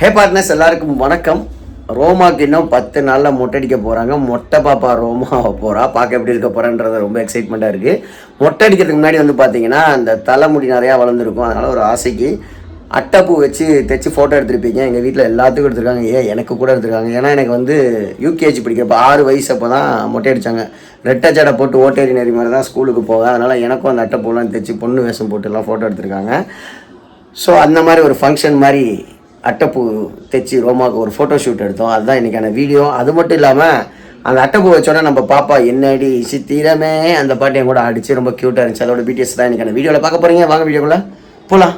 ஹே partners, எல்லாருக்கும் வணக்கம். ரோமாக்கு இன்னும் 10 நாளில் மொட்டை அடிக்க போகிறாங்க. மொட்டை பாப்பா ரோமாவை போகிறா. பார்க்க எப்படி இருக்க போகிறான்றது ரொம்ப எக்ஸைட்மெண்ட்டாக இருக்குது. மொட்டை அடிக்கிறதுக்கு முன்னாடி வந்து பார்த்தீங்கன்னா அந்த தலைமுடி நிறையா வளர்ந்துருக்கும். அதனால் ஒரு ஆசைக்கு அட்டைப்பூ வச்சு தைச்சி ஃபோட்டோ எடுத்துருப்பீங்க. எங்கள் வீட்டில் எல்லாத்துக்கும் எடுத்துருக்காங்க. எனக்கு கூட எடுத்துருக்காங்க. ஏன்னா எனக்கு வந்து யூகேஜி படிக்கிறப்ப 6 வயசு அப்போ தான் மொட்டை அடித்தாங்க. ரெட்டை ஜடை போட்டு ஓட்டேரி நெறி மாதிரி தான் ஸ்கூலுக்கு போவேன். அதனால் எனக்கும் அந்த அட்டைப்பூலாம் தைச்சி பொண்ணு வேஷம் போட்டுலாம் ஃபோட்டோ எடுத்துருக்காங்க. ஸோ அந்த மாதிரி ஒரு ஃபங்க்ஷன் மாதிரி அட்டைப்பூ தைச்சி ரோமாவுக்கு ஒரு ஃபோட்டோ ஷூட் எடுத்தோம். அதுதான் இன்றைக்கான வீடியோ. அது மட்டும் இல்லாமல் அந்த அட்டைப்பூ வச்சோன்னே நம்ம பாப்பா என்னடி சித்திரமே அந்த பாட்டையும் கூட அடித்து ரொம்ப க்யூட்டாக இருந்துச்சு. அதோட பிடிஎஸ் தான் இன்றைக்கான வீடியோவில் பார்க்க போகிறீங்க. வாங்க வீடியோக்குள்ளே போகலாம்.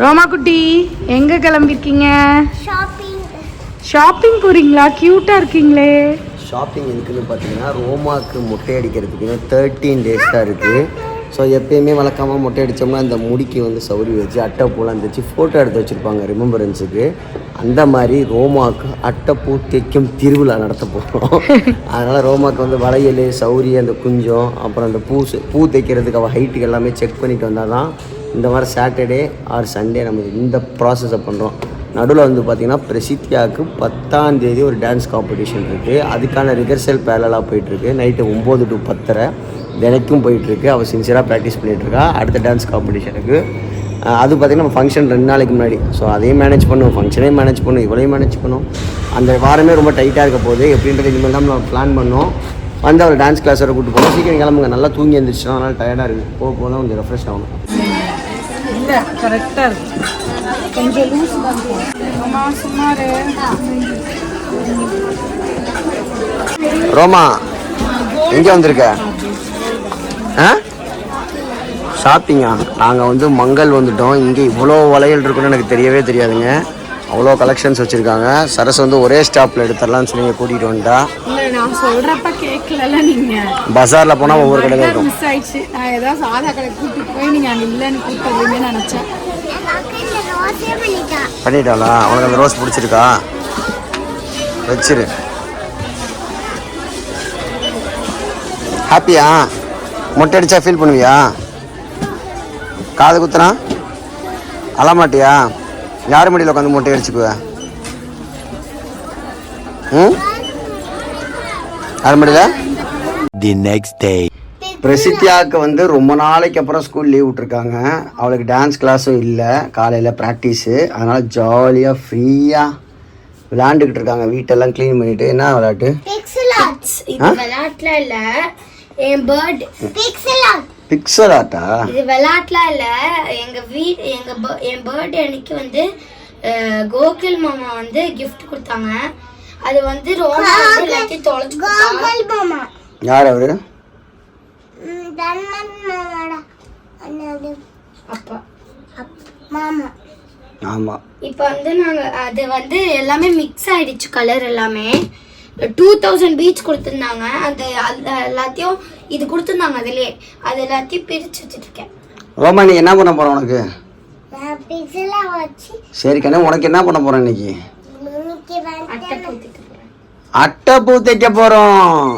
ரோமா குட்டி எங்க கிளம்பிருக்கீங்க? ஷாப்பிங் போறீங்களா? கியூட்டா இருக்கீங்களே. ஷாப்பிங் இருக்குன்னு பார்த்தீங்கன்னா ரோமாவுக்கு மொட்டை அடிக்கிறதுக்கு 13 days தான் இருக்குது. ஸோ எப்பயுமே வளர்க்காமல் மொட்டை அடித்தோம்னா இந்த முடிக்கு வந்து சௌரி வச்சு அட்டைப்பூலாம் தைச்சி ஃபோட்டோ எடுத்து வச்சுருப்பாங்க ரிமெம்பரன்ஸுக்கு. அந்த மாதிரி ரோமாவுக்கு அட்டைப்பூ தைக்கும் திருவிழா நடத்த போகிறோம். அதனால் ரோமாவுக்கு வந்து வளையல் சௌரி அந்த குஞ்சம் அப்புறம் அந்த பூ தைக்கிறதுக்கு அவள் ஹைட்டுக்கு எல்லாமே செக் பண்ணிட்டு வந்தால் தான் இந்த மாதிரி சாட்டர்டே ஆர் சண்டே நம்ம இந்த ப்ராசஸை பண்ணுறோம். நடுவில் வந்து பார்த்திங்கன்னா பிரசித்தியாவுக்கு 10ஆம் தேதி ஒரு டான்ஸ் காம்படிஷன் இருக்குது. அதுக்கான ரிஹர்சல் பேரலாக போயிட்டுருக்கு. நைட்டு 9 to 10:30 தினைக்கும் போயிட்டுருக்கு. அவள் சின்சியராக ப்ராக்டிஸ் பண்ணிகிட்ருக்கா அடுத்த டான்ஸ் காம்படிஷனுக்கு. அது பார்த்திங்கன்னா நம்ம ஃபங்க்ஷன் 2 நாளைக்கு முன்னாடி. ஸோ அதையும் மேனேஜ் பண்ணும், ஃபங்க்ஷனையும் மேனேஜ் பண்ணும், இவளையும் மேனேஜ் பண்ணும். அந்த வாரமே ரொம்ப டைட்டாக இருக்க போகுது. எப்படின்றது இனிமேல் தான் நம்ம பிளான் பண்ணோம். வந்து அவர் டான்ஸ் கிளாஸ் வரை கூப்பிட்டு போகணும். சீக்கிரம் கிளம்புங்க, நல்லா தூங்கி எழுந்திரிச்சோம். அதனால் டயர்டாக இருக்குது. போக தான் கொஞ்சம் ரெஃப்ரெஷ் ஆகணும். இல்லை கரெக்டாக இருக்கு. கொஞ்சம் லூஸ் சுமார். ரோமா எங்கே வந்திருக்க? ஷாப்பிங்கா? நாங்கள் வந்து மங்கள் வந்துட்டோம். இங்கே இவ்வளோ வளையல் இருக்குன்னு எனக்கு தெரியவே தெரியாதுங்க. அவ்வளோ கலெக்ஷன்ஸ் வச்சுருக்காங்க. சரஸ் வந்து ஒரே ஸ்டாப்பில் எடுத்துடலாம்னு சொல்லி கூட்டிகிட்டு வந்துட்டா. நான் சொல்கிறப்ப கேட்கல. நீங்கள் பஜாரில் போனால் ஒவ்வொரு கடையில் இருக்கும். மிஸ் ஆயிடுச்சு. நான் ஏதாவது சாதா கடை கூட்டிகிட்டு போய் நீங்கள் அங்கே இல்லைன்னு கூப்பிட்டு நினச்சேன். பண்ணிட்டாளா? உனக்கு அந்த ரோஸ் பிடிச்சிருக்கா? வச்சிரு. ஹாப்பியா? மொட்டை அடிச்சா ஃபீல் பண்ணுவியா? காது குத்துனா அழமாட்டியா? யார் மடியில் உட்காந்து மொட்டை அடிச்சுக்குவ? யார் மடியில்? தி நெக்ஸ்ட் டே பிரசித்தியாவுக்கு வந்து ரொம்ப நாளைக்கு அப்புறம் ஸ்கூல் லீவ் விட்ருக்காங்க. அவளுக்கு டான்ஸ் கிளாஸும் இல்லை, காலையில் ப்ராக்டிஸு. அதனால் ஜாலியாக ஃப்ரீயாக விளையாண்டுக்கிட்டு இருக்காங்க. வீட்டெல்லாம் க்ளீன் பண்ணிவிட்டு. என்ன விளையாட்டு? விளையாட்டுல இல்ல, என் பர்த்டே பிக்சல் ஆர்ட்டா? இது விளையாட்டுல இல்ல, என் பர்த்டே அன்னைக்கு வந்து கோகுல் மாமா வந்து கிஃப்ட் கொடுத்தாங்க. அது வந்து ரோமா எல்லாத்தையும் தொலைச்சு கொடுத்தாங்க. யார் அவரு? அப்பா மாமா. ஆமா. இப்போ வந்து நாங்க அது வந்து எல்லாமே மிக்ஸ் ஆயிடுச்சு. கலர் எல்லாமே 2000 பீச் கொடுத்துருந்தாங்க. அந்த எல்லாத்தையும் இது கொடுத்துருந்தாங்க. அதுலேயே அது எல்லாத்தையும் பிரிச்சு வச்சுட்டு இருக்கேன். ரோமா நீ என்ன பண்ண போற? உனக்கு சரி கண்ணே, உனக்கு என்ன பண்ண போற இன்னைக்கு? அட்டைப்பூ தைக்க போறோம்.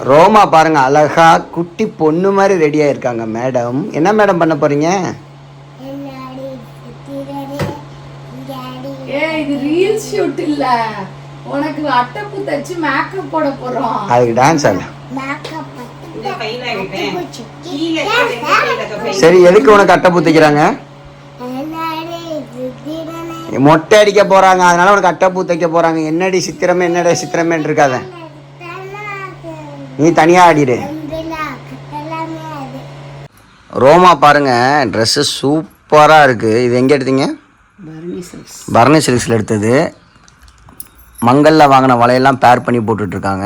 ரோமா பாருங்க, அழகா குட்டி பொண்ணு மாதிரி ரெடியா இருக்காங்க. மேடம் என்ன மேடம் பண்ண போறீங்க? இது ரீல் ஷூட் இல்ல, உனக்கு அட்டைப்பூ தச்சு மேக்கப் போட போறோம். அதுக்கு டான்ஸ் ஆட. சரி, எதுக்கு உனக்கு அட்டைப்பூ தைக்கிறாங்க? மொட்டை அடிக்க போறாங்க, அதனால உனக்கு அட்டைப்பூ தைக்க போறாங்க. என்னடி சித்திரமே என்னடி சித்திரமே இருக்காத, நீ தனியா ஆடிடு. ரோமா பாருங்க, ட்ரெஸ்ஸு சூப்பராக இருக்கு. இது எங்கே எடுத்தீங்க? பரணி சில்க்ஸில் எடுத்தது. மங்களில் வாங்கின வலையெல்லாம் பேர் பண்ணி போட்டுட்ருக்காங்க.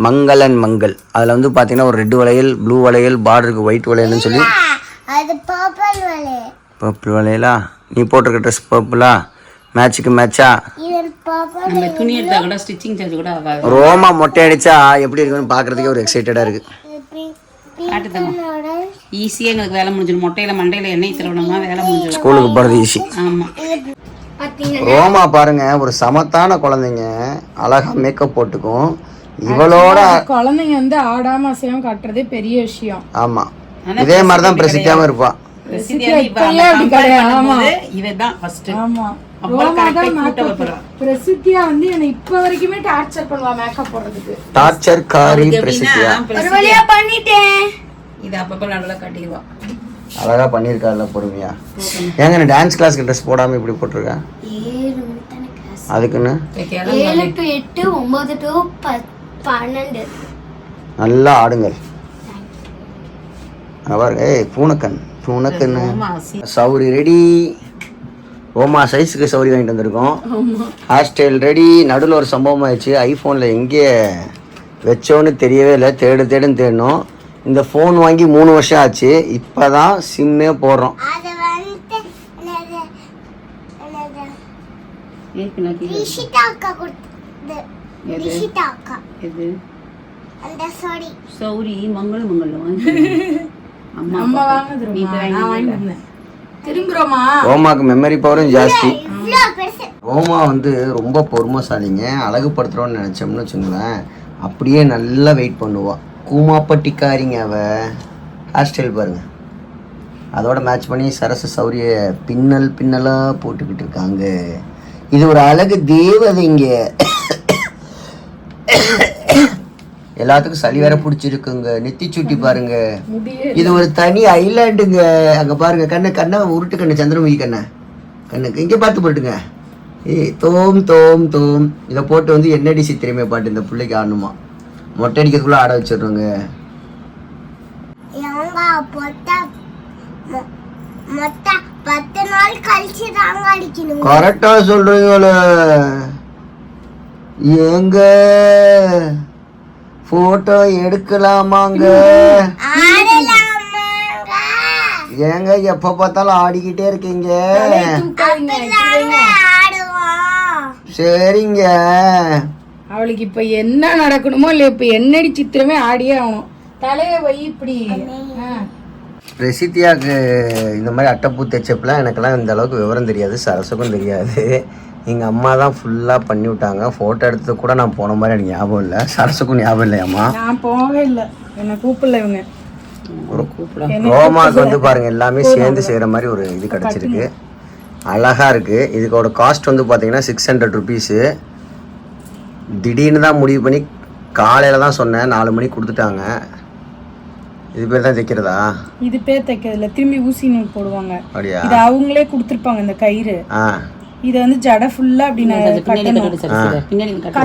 மங்களன் மங்கள். அதில் வந்து பார்த்தீங்கன்னா ஒரு ரெட் வளையல், ப்ளூ வளையல், பார்டருக்கு ஒயிட் வளையல்னு சொல்லி பர்பிள் வளையலா? நீ போட்டிருக்க ட்ரெஸ் பர்பிளா? மேட்சுக்கு மேட்சா? ரோமா மொட்டை அடிச்சா எப்படி இருக்குன்னு பார்க்கறதுக்கே ஒரு எக்ஸைட்டடாக இருக்குது. காட்டுதாங்க ஈஸியாக எங்களுக்கு வேலை முடிஞ்சிடும். மொட்டையில் மண்டையில் எண்ணெய் திருவனமா வேலை முடிஞ்சிடும். ஸ்கூலுக்கு போகிறது ஈஸி. ஆமாம். ரோமா பாருங்க, ஒரு சமத்தான குழந்தைங்க, அழகா மேக்கப் போட்டுக்கும். இவளோட குழந்தைங்க வந்து ஆடாம அசையாம காட்டுறதே பெரிய விஷயம். ஆமா, இதே மாதிரி தான் பிரசித்தியாம இருப்பா. பிரசித்தியா வந்து என்ன இப்ப வரைக்குமே டார்ச்சர் பண்ணுவா மேக்கப் போடுறதுக்கு. டார்ச்சர் காரி பிரசித்தியா. ஒரு வழியா பண்ணிட்டேன். இது அப்பப்ப நல்லா காட்டிடுவா. அழகா பண்ணிருக்கால பொறுமையா. ஏங்க நான் டான்ஸ் கிளாஸ்க்கு ட்ரெஸ் போடாம இப்படி போட்டிருக்கேன்? 7 மணிக்கு தான கிளாஸ். அதுக்குன்னு 7 to 8, 9 to 12. நல்லா ஆடுங்கள். பாருங்க, ஏய் பூனக்கன் பூனக்கன்னு சௌரி ரெடி. ரோமா சைஸுக்கு சௌரி வாங்கிட்டு வந்திருக்கோம். Hair style ready. நடுவில் ஒரு சம்பவம் ஆயிடுச்சு. ஐஃபோனில் எங்கே வச்சோன்னு தெரியவே இல்லை. தேடுன்னு தேடணும். இந்த ஃபோன் வாங்கி 3 வருஷம் ஆச்சு. இப்போ தான் சிம்மே போடுறோம். ரோமாக்கு மெமரி பவரும் ஜாஸ்தி. ரோமா வந்து ரொம்ப பொறுமைசாலிங்க. அழகுபடுத்துறோன்னு நினைச்சோம்னு வச்சுங்களேன், அப்படியே நல்லா வெயிட் பண்ணுவா. கூமாப்பட்டிக்காரிங்க அவ. ஹேர் ஸ்டைல் பாருங்க, அதோட மேட்ச் பண்ணி சரசு சௌரிய பின்னலாக போட்டுக்கிட்டு இருக்காங்க. இது ஒரு அழகு தேவதைங்க. எல்லாத்துக்கும் சளி வேற பிடிச்சிருக்குங்க. நெத்தி சுட்டி பாருங்க, இது ஒரு தனி ஐலாண்டுங்க. அங்க பாருங்க, கண்ணை உருட்டு கண்ணு, சந்திரமுகி கண்ணுக்கு இங்க பார்த்து போட்டுங்க. ஏய் தோம் தோம் தோம். இதை போட்டு வந்து என்னடி சித்திரமே பாட்டு இந்த பிள்ளைக்கு ஆடணுமா. மொட்டை அடிக்கிறதுக்குள்ள ஆட வச்சிடுறோங்க. கரெக்டா சொல்றீங்கள. எங்க போட்டோ எடுக்கலாமாங்க? ஏங்க எப்ப பார்த்தாலும் ஆடிக்கிட்டே இருக்கீங்க. சரிங்க, அவளுக்கு இப்ப என்ன நடக்கணுமோ இல்ல, இப்ப என்னடி சித்திரமே ஆடியே ஆகணும். தலைய வை இப்படி. பிரசித்தியாவுக்கு இந்த மாதிரி அட்டைப்பூ தைச்சப்பெல்லாம் எனக்கெல்லாம் இந்த அளவுக்கு விவரம் தெரியாது, சரசுக்கும் தெரியாது. எங்கள் அம்மா தான் ஃபுல்லாக பண்ணி விட்டாங்க. ஃபோட்டோ எடுத்தது கூட நான் போன மாதிரி எனக்கு ஞாபகம் இல்லை. சரசுக்கும் ஞாபகம் இல்லையாம்மா? நான் போகவே இல்லை, என்னை கூப்பிடல இவங்க. ரோமாவுக்கு வந்து பாருங்க, எல்லாமே சேர்ந்து செய்கிற மாதிரி ஒரு இது கிடச்சிருக்கு. அழகாக இருக்குது. இதுக்கோட காஸ்ட் வந்து பார்த்தீங்கன்னா 600 ருபீஸு. திடீர்னு தான் முடிவு பண்ணி காலையில் தான் சொன்னேன், 4 மணிக்கு கொடுத்துட்டாங்க. இது பேர் தான் தைக்கிறதா? இது பேர் தைக்கிறதுல திரும்பி ஊசி நூல் போடுவாங்க. அப்படியா? இது அவங்களே கொடுத்துருப்பாங்க இந்த கயிறு. இது வந்து ஜடை ஃபுல்லா அப்படி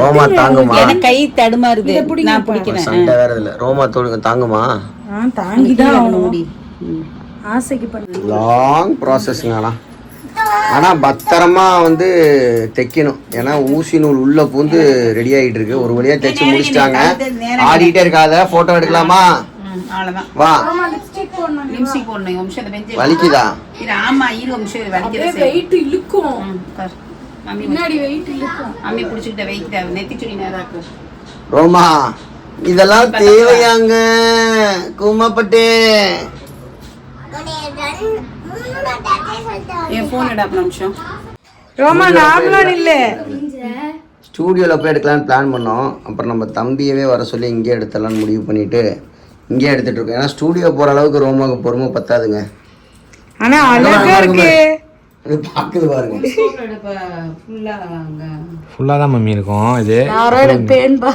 ரோமா தாங்குமா? கை தடுமாறுது, நான் பிடிக்கிறேன். சண்டை வேற இல்ல. ரோமா தாங்குமா? தாங்கிதான் ஆகணும். ஆசைக்கு பண்ண லாங் ப்ராசஸ்ங்க. ஆனா பத்திரமா வந்து தைக்கணும். ஏன்னா ஊசி நூல் உள்ள பூந்து ரெடி ஆகிட்டு இருக்கு. ஒரு வழியா தைச்சு முடிச்சிட்டாங்க. ஆடிட்டே இருக்காத. போட்டோ எடுக்கலாமா? வா. வலிக்குதா? ரோமா இதெல்லாம் தேவையாங்க? கூமாப்பட்டு ரோமா நார்மலான இல்ல. ஸ்டூடியோவில் போய் எடுக்கலான்னு பிளான் பண்ணோம். அப்புறம் நம்ம தம்பியவே வர சொல்லி இங்கே எடுத்துடலான்னு முடிவு பண்ணிட்டு இங்கே எடுத்துட்டு இருக்கோம். ஏன்னா ஸ்டூடியோ போற அளவுக்கு ரோமாவுக்கு பொறுமை பத்தாதுங்க. ஆனா அழகா இருக்கு. இது பாக்குது பாருங்க. ஃபுல்லா தான் மம்மி இருக்கும். இது யாரோட பேன் பா.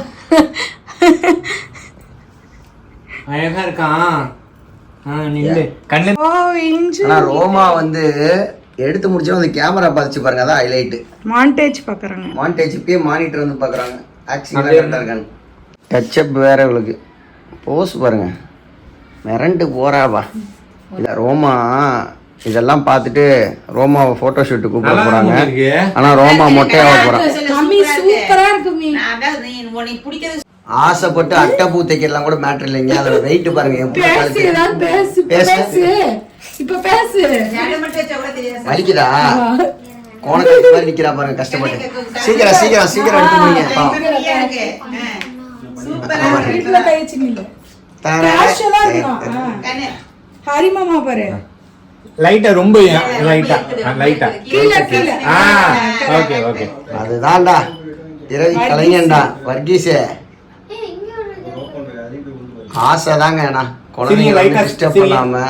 அழகா இருக்கான். ஆனா ரோமா வந்து எடுத்து முடிச்சோம். அந்த கேமரா பார்த்துச்சு பாருங்க, அதான் ஹைலைட். மாண்டேஜ் பாக்குறாங்க. மாண்டேஜ் இப்பயே மானிட்டர் வந்து பாக்குறாங்க. ஆக்சுவலா கரெக்டா இருக்காங்க. டச் அப் வேற உங்களுக்கு. போஸ் பாருங்க, மிரண்டு போறாவா. இல்ல ரோமா இதெல்லாம் பார்த்துட்டு ரோமாவை போட்டோ ஷூட்டு கூப்பிட போறாங்க. ஆனா ரோமா மொட்டையாக போறான். ஆசைப்பட்டு அட்டைப்பூ தைக்கலாம் கூட மேட்டர் இல்லைங்க. அதோட வெயிட் பாருங்க. வலிக்குதா? கோணக்கட்டி மாதிரி நிக்கிறா பாருங்க, கஷ்டப்பட்டு. சீக்கிரம் எடுத்து முடிங்க. கேஷுவலா இருக்கணும். ஹரி மாமா பாரு லைட்டா ரொம்ப லைட்டா லைட்டா கீழே கீழே ஓகே ஓகே அதுதான்டா இரவி கலைஞன்டா வர்கீஸே. ஆசைதாங்க அண்ணா குழந்தைங்க டிஸ்டர்ப் பண்ணாம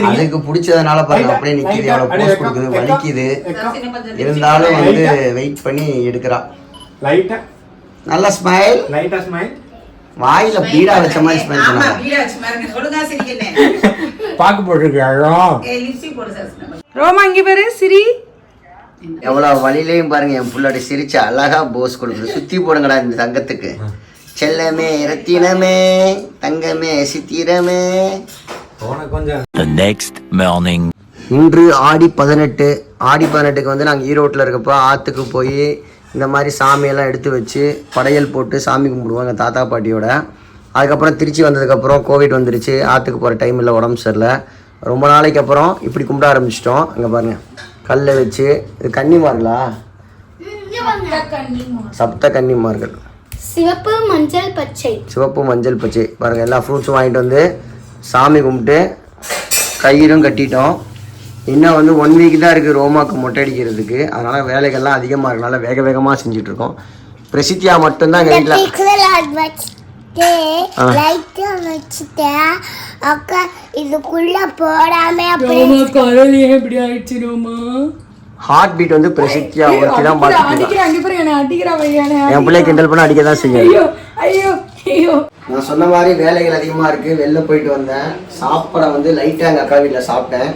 அதுக்கு பிடிச்சதுனால பாருங்க அப்படியே நிக்குது, அவ்வளவு போஸ் கொடுக்குது, வலிக்குது, இருந்தாலும் வந்து வெயிட் பண்ணி எடுக்கிறா. லைட்டா நல்ல ஸ்மைல், லைட்டா ஸ்மைல், வாயில பீடா வச்ச மாதிரி ஸ்மைல் பண்ணாங்க. பாக்கு போட்டுருக்காரோ ரோமா இங்க பாரு சிரி. எவ்வளவு வழியிலையும் பாருங்க என் புள்ளாடி சிரிச்சு அழகா போஸ் கொடுக்குது. சுத்தி போடுங்கடா இந்த தங்கத்துக்கு. செல்லமே ரத்தினமே தங்கமே சித்திரமே. கொஞ்சம் The next morning. இன்று ஆடி 18. ஆடி 18க்கு வந்து நாங்கள் ஈரோட்டில் இருக்கப்போ ஆற்றுக்கு போய் இந்த மாதிரி சாமியெல்லாம் எடுத்து வச்சு படையல் போட்டு சாமி கும்பிடுவாங்க தாத்தா பாட்டியோட. அதுக்கப்புறம் திருச்சி வந்ததுக்கப்புறம் கோவிட் வந்துருச்சு, ஆற்றுக்கு போகிற டைம் இல்லை, உடம்பு சரியில்லை. ரொம்ப நாளைக்கு அப்புறம் இப்படி கும்பிட ஆரம்பிச்சிட்டோம். அங்கே பாருங்க கல்லை வச்சு. இது கன்னிமார்களா? சப்த கன்னிமார்கள். சிவப்பு மஞ்சள் பச்சை. சிவப்பு மஞ்சள் பச்சை பாருங்கள். எல்லா ஃப்ரூட்ஸும் வாங்கிட்டு வந்து சாமி கும்பிட்டு கயிறும் கட்டிட்டோம். இன்னும் வந்து 1 வீக் தான் இருக்குது ரோமாவுக்கு மொட்டை அடிக்கிறதுக்கு. அதனால் வேலைகள்லாம் அதிகமாக இருக்கனால வேக வேகமாக செஞ்சிட்ருக்கோம். பிரசித்தியா மட்டும்தான் எங்கள் வீட்டில் இதுக்குள்ள போடாம எப்படி ஆயிடுச்சு ரோமா? ஹார்ட் பீட் வந்து பிரசித்தியா ஒருத்தி தான் பார்த்துட்டு என் பிள்ளை கிண்டல் பண்ண அடிக்க தான் செய்யும். நான் சொன்ன மாதிரி வேலைகள் அதிகமாக இருக்குது. வெளில போயிட்டு வந்தேன். சாப்பிட வந்து லைட்டாக எங்கள் அக்கா வீட்டில் சாப்பிட்டேன்.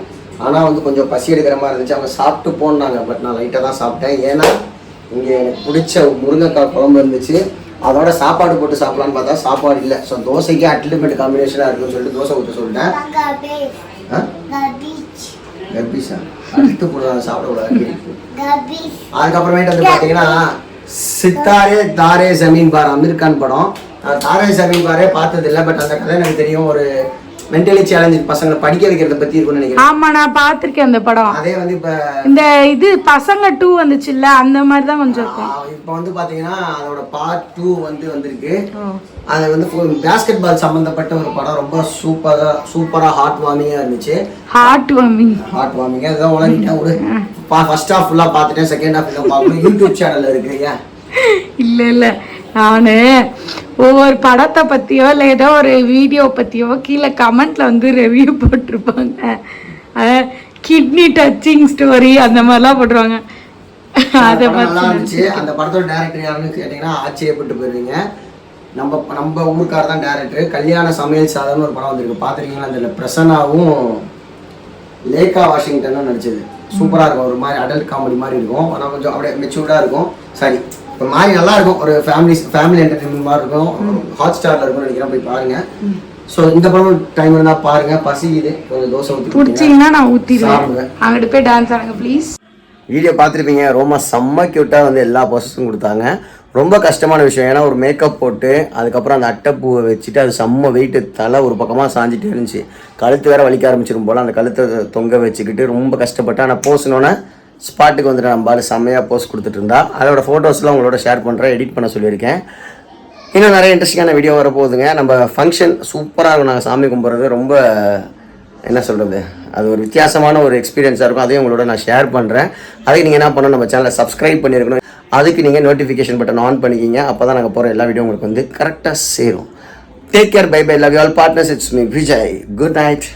ஆனால் வந்து கொஞ்சம் பசி எடுக்கிற மாதிரி இருந்துச்சு. அவங்க சாப்பிட்டு போனாங்க, பட் நான் லைட்டாக தான் சாப்பிட்டேன். ஏன்னா இங்கே எனக்கு பிடிச்ச முருங்கைக்காய் குழம்பு இருந்துச்சு. அதோட சாப்பாடு போட்டு சாப்பிடலான்னு பார்த்தா சாப்பாடு இல்லை. ஸோ தோசைக்கு அல்டிமேட் காம்பினேஷனாக இருக்குன்னு சொல்லிட்டு தோசை ஊற்ற சொல்லிட்டேன். கர்பீஸா அடுத்து போடுறாங்க, சாப்பிடக்கூடாது. அதுக்கப்புறமேட்டு வந்து பார்த்தீங்கன்னா சித்தாரே தாரே ஜமீன் பார் அமீர் கான் படம். நான் தாரே ஜமீன் பாரே பார்த்தது இல்லை, பட் அந்த கதை எனக்கு தெரியும். ஒரு மென்டலி சேலஞ்சு பசங்களை படிக்க வைக்கிறத பத்தி இருக்கும்னு நினைக்கிறேன். ஆமா நான் பாத்திருக்கேன் அந்த படம். அதே வந்து இப்ப இந்த இது பசங்க 2 வந்துச்சுல்ல, அந்த மாதிரி தான் கொஞ்சம் இருக்கும். இப்ப வந்து பாத்தீங்கன்னா அதோட பார்ட் 2 வந்து வந்திருக்கு. அது வந்து பாஸ்கெட் பால் சம்பந்தப்பட்ட ஒரு படம். ரொம்ப சூப்பரா ஹார்ட் வார்மிங்கா இருந்துச்சு. ஹார்ட் வார்மிங்கா இதான் உலகிட்டேன். ஒரு ஃபர்ஸ்ட் ஹாஃப் ஃபுல்லா பார்த்துட்டேன், செகண்ட் ஹாஃப் தான் பார்க்கணும். யூடியூப் சேனல்ல இருக்கு. இல்ல நானு ஒவ்வொரு படத்தை பத்தியோ இல்லை ஏதோ ஒரு வீடியோ பத்தியோ கீழே கமெண்ட்ல வந்து ரிவ்யூ போட்டிருப்பாங்க. கிட்னி டச்சிங் ஸ்டோரி அந்த மாதிரிலாம் போட்டுருவாங்க. அதை நல்லா இருந்துச்சு. அந்த படத்தோட டைரக்டர் யாருன்னு கேட்டீங்கன்னா ஆச்சரியப்பட்டு போயிருவீங்க. நம்ம ஊருக்கார தான் டைரக்டர். கல்யாண சமையல் சாதம்னு ஒரு படம் வந்திருக்கு, பார்த்துருக்கீங்களா? அந்த பிரசன்னாவும் லேகா வாஷிங்டனும் நடிச்சது. சூப்பராக இருக்கும். ஒரு மாதிரி அடல்ட் காமெடி மாதிரி இருக்கும், ஆனால் கொஞ்சம் அப்படியே மெச்சூர்டாக இருக்கும். சரி இப்போ மாதிரி நல்லா இருக்கும். ஒரு ஃபேமிலி என்டர்டைன்மெண்ட் மாதிரி இருக்கும். ஹாட் ஸ்டாரில் இருக்கும்னு நினைக்கிறேன், போய் பாருங்க. ஸோ இந்த படம் டைம் இருந்தால் பாருங்க. பசிக்குது, கொஞ்சம் தோசை ஊற்றி பிடிச்சிங்கன்னா நான் ஊற்றிடுவேன். அங்கிட்டு போய் டான்ஸ் ஆடுங்க ப்ளீஸ். வீடியோ பார்த்துருப்பீங்க. ரொம்ப செம்ம க்யூட்டாக வந்து எல்லா ப்ராசஸும் கொடுத்தாங்க. ரொம்ப கஷ்டமான விஷயம். ஏன்னா ஒரு மேக்கப் போட்டு அதுக்கப்புறம் அந்த அட்டைப்பூவை வச்சுட்டு அது செம்ம வெயிட்டு, தலை ஒரு பக்கமாக சாஞ்சிட்டே இருந்துச்சு. கழுத்து வேற வலிக்க ஆரம்பிச்சிடும் போல். அந்த கழுத்தை தொங்க வச்சுக்கிட்டு ரொம்ப கஷ்டப்பட்டு. ஆனால் போஸ்னோன்னே ஸ்பாட்டுக்கு வந்துட்டு நம்ம பாரு செம்மையாக போஸ்ட் கொடுத்துட்டு இருந்தா. அதோட ஃபோட்டோஸ்லாம் உங்களோட ஷேர் பண்ணுறேன், எடிட் பண்ண சொல்லியிருக்கேன். இன்னும் நிறைய இன்ட்ரெஸ்டிங்கான வீடியோ வரப்போகுதுங்க. நம்ம ஃபங்க்ஷன் சூப்பராக இருக்கும். நாங்கள் சாமி கும்பிட்றது ரொம்ப என்ன சொல்கிறது, அது ஒரு வித்தியாசமான ஒரு எக்ஸ்பீரியன்ஸாக இருக்கும். அதையும் உங்களோட நான் ஷேர் பண்ணுறேன். அதுக்கு நீங்கள் என்ன பண்ணணும், நம்ம சேனலை சப்ஸ்கிரைப் பண்ணியிருக்கணும். அதுக்கு நீங்கள் நோட்டிஃபிகேஷன் பட்டன் ஆன் பண்ணிக்கிங்க. அப்போ தான் நாங்கள் போகிற எல்லா வீடியோ உங்களுக்கு வந்து கரெக்டாக சேரும். Take care, bye bye, love you all partners. It's me Vijay. Good night.